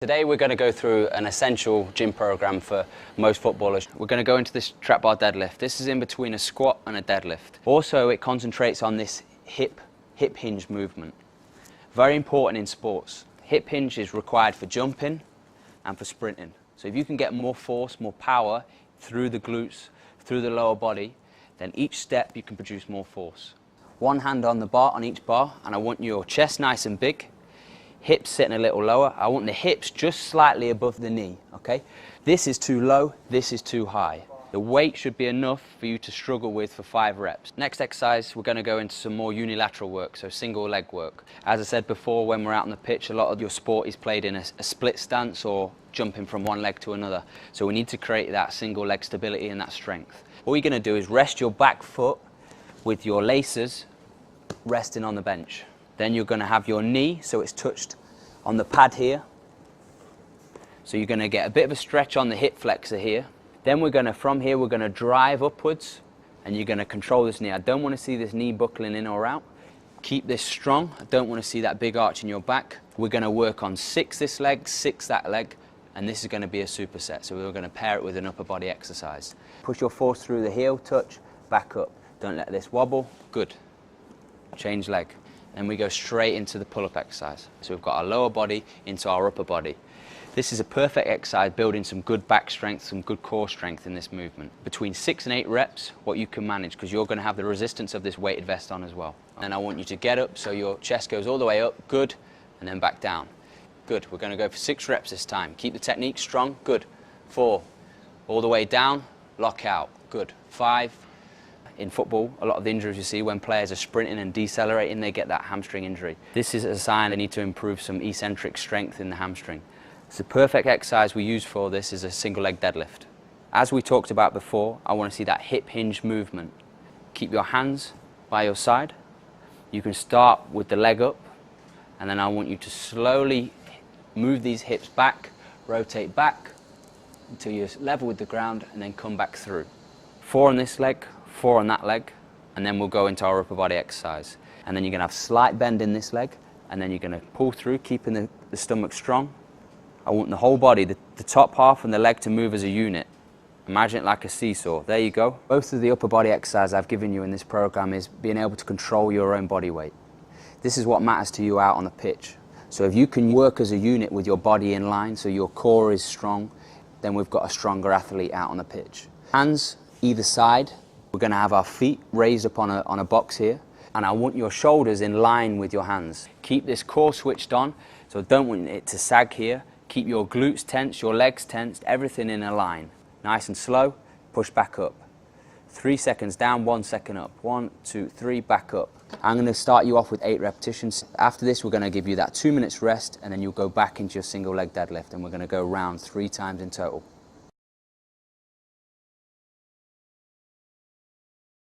Today we're going to go through an essential gym program for most footballers. We're going to go into this trap bar deadlift. This is in between a squat and a deadlift. Also, it concentrates on this hip hinge movement. Very important in sports. Hip hinge is required for jumping and for sprinting. So if you can get more force, more power through the glutes, through the lower body, then each step you can produce more force. One hand on the bar, on each bar, and I want your chest nice and big. Hips sitting a little lower. I want the hips just slightly above the knee, okay? This is too low, this is too high. The weight should be enough for you to struggle with for 5 reps. Next exercise, we're going to go into some more unilateral work, so single leg work. As I said before, when we're out on the pitch, a lot of your sport is played in a split stance or jumping from one leg to another. So we need to create that single leg stability and that strength. All you're going to do is rest your back foot with your laces resting on the bench. Then you're going to have your knee, so it's touched on the pad here. So you're going to get a bit of a stretch on the hip flexor here. Then from here, we're going to drive upwards, and you're going to control this knee. I don't want to see this knee buckling in or out. Keep this strong. I don't want to see that big arch in your back. We're going to work on 6 this leg, 6 that leg, and this is going to be a superset. So we're going to pair it with an upper body exercise. Push your force through the heel, touch, back up. Don't let this wobble. Good. Change leg. And we go straight into the pull-up exercise. So we've got our lower body into our upper body. This is a perfect exercise, building some good back strength, some good core strength in this movement. Between 6 and 8 reps, what you can manage, because you're going to have the resistance of this weighted vest on as well. And I want you to get up so your chest goes all the way up, good, and then back down. Good, we're going to go for 6 reps this time. Keep the technique strong, good. 4, all the way down, lock out, good. 5, in football, a lot of the injuries you see when players are sprinting and decelerating, they get that hamstring injury. This is a sign they need to improve some eccentric strength in the hamstring. It's the perfect exercise we use for this is a single leg deadlift. As we talked about before, I want to see that hip hinge movement. Keep your hands by your side. You can start with the leg up, and then I want you to slowly move these hips back, rotate back until you're level with the ground, and then come back through. 4 on this leg, 4 on that leg, and then we'll go into our upper body exercise. And then you're going to have slight bend in this leg, and then you're going to pull through, keeping the stomach strong. I want the whole body, the top half and the leg to move as a unit. Imagine it like a seesaw. There you go. Both of the upper body exercise I've given you in this program is being able to control your own body weight. This is what matters to you out on the pitch. So if you can work as a unit with your body in line, so your core is strong, then we've got a stronger athlete out on the pitch. Hands either side. We're going to have our feet raised up on a box here, and I want your shoulders in line with your hands. Keep this core switched on, so I don't want it to sag here. Keep your glutes tense, your legs tensed, everything in a line. Nice and slow, push back up. 3 seconds down, 1 second up. 1, 2, 3, back up. I'm going to start you off with 8 repetitions. After this, we're going to give you that 2 minutes rest, and then you'll go back into your single leg deadlift, and we're going to go round 3 times in total.